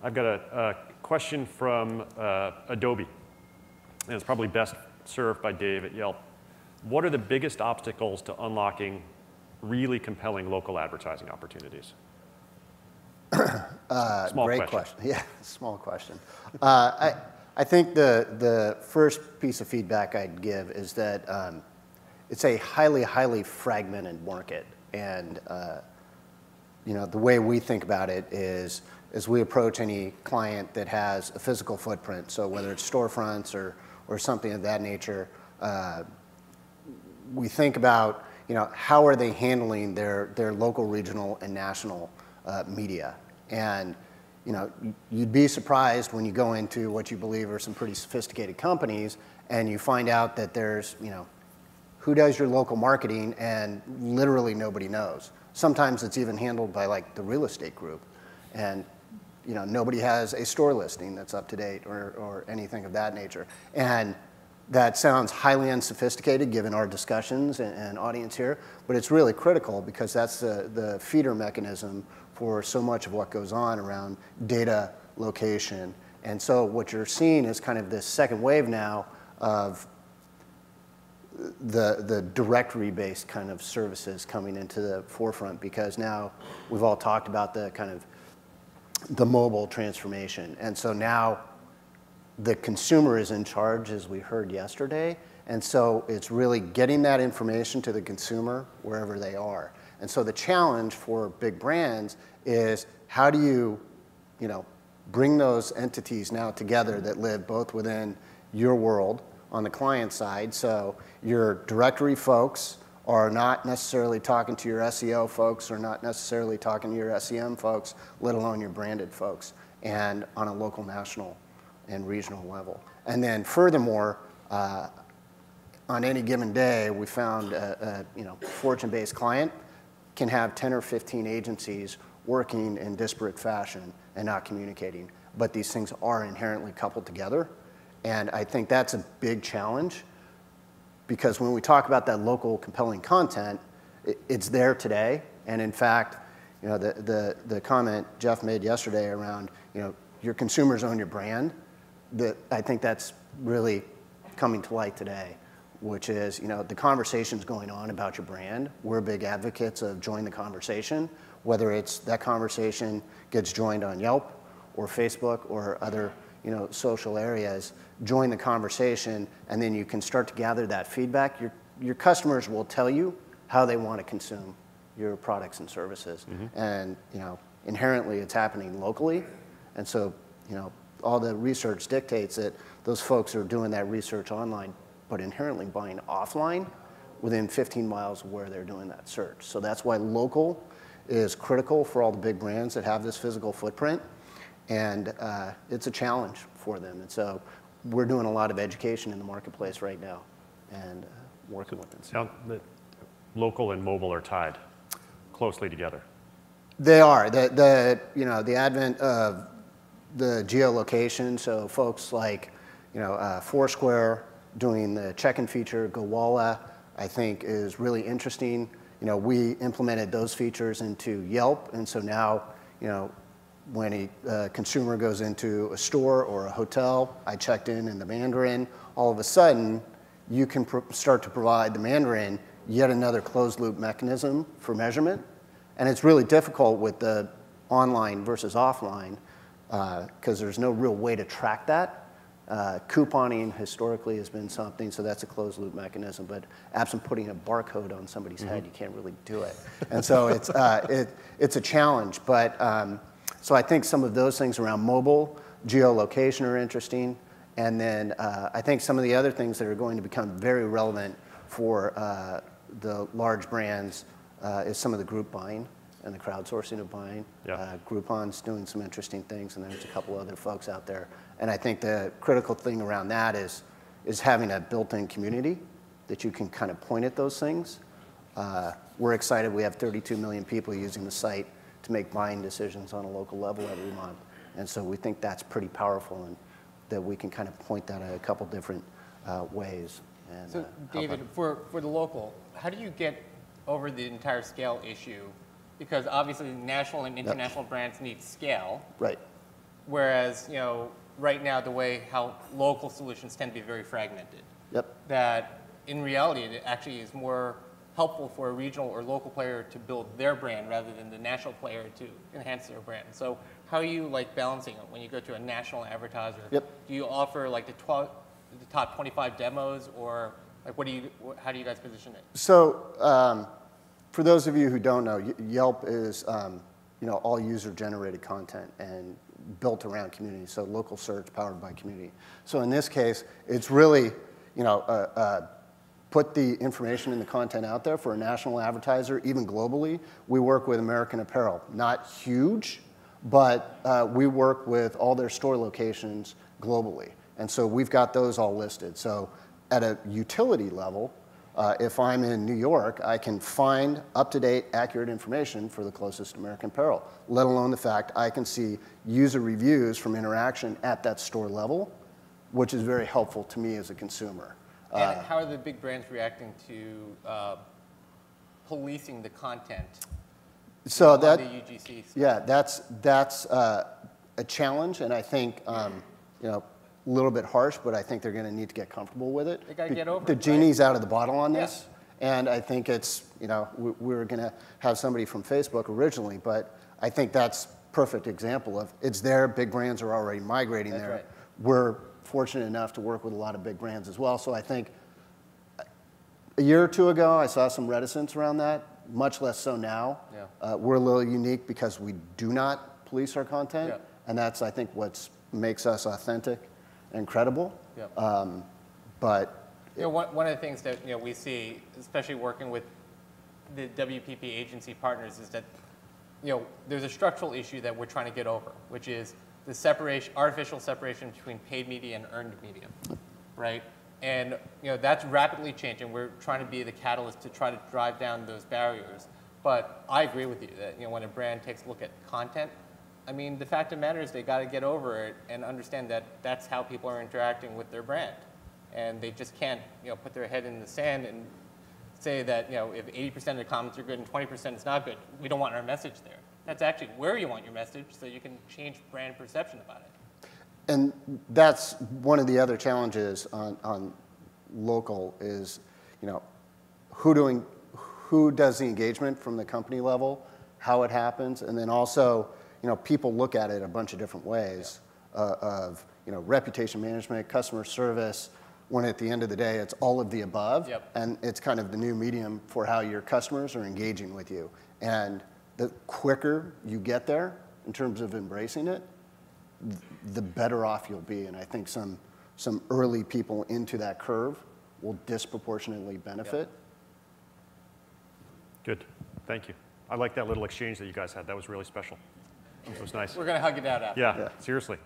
I've got a question from Adobe, and it's probably best served by Dave at Yelp. What are the biggest obstacles to unlocking really compelling local advertising opportunities? Great question. Yeah, small question. I think the first piece of feedback I'd give is that it's a highly fragmented market. And the way we think about it is, as we approach any client that has a physical footprint, so whether it's storefronts or something of that nature, we think about how are they handling their local, regional, and national media. And you'd be surprised when you go into what you believe are some pretty sophisticated companies, and you find out that there's who does your local marketing, and literally nobody knows. Sometimes it's even handled by like the real estate group, and nobody has a store listing that's up to date or anything of that nature. And that sounds highly unsophisticated given our discussions and audience here, but it's really critical because that's the feeder mechanism for so much of what goes on around data, location. And so what you're seeing is kind of this second wave now of the directory-based kind of services coming into the forefront, because now we've all talked about the kind of the mobile transformation. And so now the consumer is in charge, as we heard yesterday. And so it's really getting that information to the consumer wherever they are. And so the challenge for big brands is how do you, bring those entities now together that live both within your world on the client side. So your directory folks are not necessarily talking to your SEO folks, or not necessarily talking to your SEM folks, let alone your branded folks, and on a local, national, and regional level. And then furthermore, on any given day, we found a Fortune-based client can have 10 or 15 agencies working in disparate fashion and not communicating. But these things are inherently coupled together. And I think that's a big challenge, because when we talk about that local compelling content, it's there today. And in fact, the comment Jeff made yesterday around, your consumers own your brand, I think that's really coming to light today, which is, the conversation's going on about your brand. We're big advocates of join the conversation, whether it's that conversation gets joined on Yelp or Facebook or other social areas. Join the conversation, and then you can start to gather that feedback. Your customers will tell you how they want to consume your products and services. Mm-hmm. And inherently it's happening locally. And so all the research dictates that those folks are doing that research online, but inherently buying offline within 15 miles of where they're doing that search. So that's why local is critical for all the big brands that have this physical footprint. And it's a challenge for them. And so we're doing a lot of education in the marketplace right now and working with them. Now, the local and mobile are tied closely together. They are. The advent of the geolocation, so folks like Foursquare doing the check-in feature, Gowalla, I think is really interesting. We implemented those features into Yelp, and so now when a consumer goes into a store or a hotel, I checked in the Mandarin, all of a sudden you can start to provide the Mandarin yet another closed loop mechanism for measurement. And it's really difficult with the online versus offline because there's no real way to track that. Couponing historically has been something, so that's a closed loop mechanism, but absent putting a barcode on somebody's head, you can't really do it. And so it's a challenge. But so I think some of those things around mobile, geolocation are interesting. And then I think some of the other things that are going to become very relevant for the large brands is some of the group buying and the crowdsourcing of buying. Yeah. Groupon's doing some interesting things, and there's a couple other folks out there. And I think the critical thing around that is having a built-in community that you can kind of point at those things. We're excited. We have 32 million people using the site to make buying decisions on a local level every month. And so we think that's pretty powerful, and that we can kind of point that at a couple different ways. And, so David, for the local, how do you get over the entire scale issue? Because obviously national and international brands need scale. Right. Whereas, right now the way how local solutions tend to be very fragmented. Yep. That in reality, it actually is more helpful for a regional or local player to build their brand rather than the national player to enhance their brand. So how are you balancing it when you go to a national advertiser? Yep. Do you offer the top 25 demos, or how do you guys position it? So for those of you who don't know, Yelp is all user-generated content and built around community. So local search powered by community. So in this case, it's really put the information and the content out there for a national advertiser, even globally. We work with American Apparel. Not huge, but we work with all their store locations globally. And so we've got those all listed. So at a utility level, if I'm in New York, I can find up-to-date, accurate information for the closest American Apparel, let alone the fact I can see user reviews from interaction at that store level, which is very helpful to me as a consumer. And how are the big brands reacting to policing the content? So the UGC? Yeah, that's a challenge, and I think a little bit harsh, but I think they're going to need to get comfortable with it. They got to get over it. The genie's out of the bottle on this, yeah. And I think it's we were going to have somebody from Facebook originally, but I think that's perfect example of it's there. Big brands are already migrating that's there. Right. We're fortunate enough to work with a lot of big brands as well. So I think a year or two ago, I saw some reticence around that, much less so now. Yeah. We're a little unique because we do not police our content, yeah. And that's, I think, what makes us authentic and credible. Yeah. But one of the things that we see, especially working with the WPP agency partners, is that there's a structural issue that we're trying to get over, which is the artificial separation between paid media and earned media, right? And that's rapidly changing. We're trying to be the catalyst to try to drive down those barriers. But I agree with you that when a brand takes a look at content, I mean, the fact of the matter is they got to get over it and understand that that's how people are interacting with their brand, and they just can't put their head in the sand and say that if 80% of the comments are good and 20% is not good, we don't want our message there. That's actually where you want your message, so you can change brand perception about it. And that's one of the other challenges on local is, who does the engagement from the company level, how it happens, and then also, people look at it a bunch of different ways, of reputation management, customer service, when at the end of the day, it's all of the above, yep. And it's kind of the new medium for how your customers are engaging with you. And the quicker you get there in terms of embracing it, the better off you'll be. And I think some early people into that curve will disproportionately benefit. Good, thank you. I like that little exchange that you guys had. That was really special. It was nice. We're going to hug it out after. Yeah, seriously.